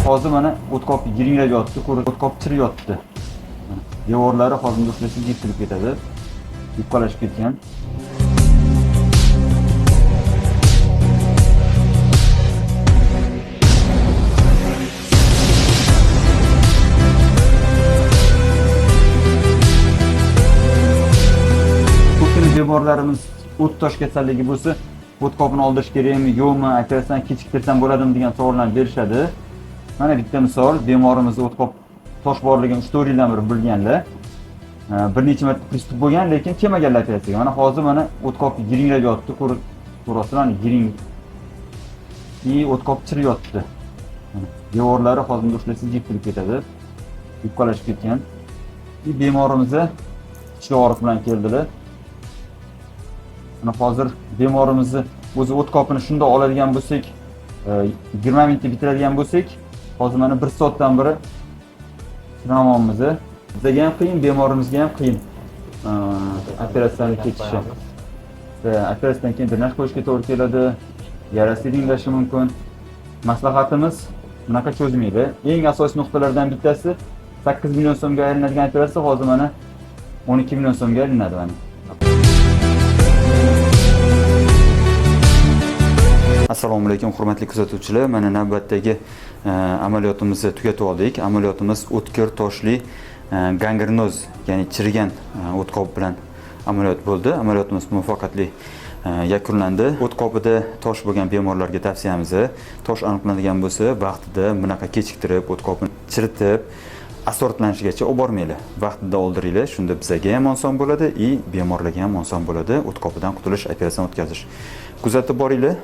hozir mana o'tkop yiringlab yotdi, o'tkop chirib yotdi. Devorlari hozir ushlasiz yirtilib ketadi. Yupqalashib ketgan. Devorlarimiz o't tosh kasalligi bo'lsa, o'tkopni oldirish kerakmi, yo'qmi, operatsiyadan kechiktirsam bo'ladimi degan savollarni berishadi. Mana bitta misol, bemorimizda o'tkop tosh borligini 3-4 yildan beri bilganlar. Bir necha marta pristup bo'lgan, lekin kelmaganlar operatsiyaga. Mana hozir mana o'tkop yiringlab yotdi, ko'rasizlar, yiring. O'tkop chirib yotdi. Devorlari hozir ushlasiz yirtilib ketadi. Yupqalashib ketgan. Bemorimizga ichki og'riq bilan keldilar. Mana hozir bemorimizni o'zi o'tkopini shunda oladigan bo'lsak, 20 minutda bitiradigan bo'lsak, hozir mana 1 soatdan beri sinamoqmiz. Bizga ham qiyin, bemorimizga ham qiyin. Operatsiyaga ketishi. Operatsiyadan keyin drenaj qo'yishga to'g'ri keladi, yarasi yiringlashi mumkin. Maslahatimiz bunaqa cho'zmaydi. Eng asosiy nuqtalardan bittasi 8 million so'mga aylanadigan operatsiya hozir mana 12 million so'mga aylanadi mana. Assalomu alaykum hurmatli kuzatuvchilar. Mana navbatdagi amaliyotimizni tugatib oldik. Amaliyotimiz o'tkir toshli gangrenoz, ya'ni chirigan o'tkop bilan amaliyot bo'ldi. Amaliyotimiz muvaffaqiyatli yakunlandi. O'tkopida tosh bo'lgan bemorlarga tavsiyamiz: tosh aniqlanadigan bo'lsa, vaqtida bunaqa kechiktirib, o'tkopni chiritib, assortlanishigacha olib bormanglar. Vaqtida oldiringlar, shunda bizga ham oson bo'ladi, bemorlarga ham oson bo'ladi o'tkopidan qutulish, operatsiya o'tkazish. Kuzatib boringlar.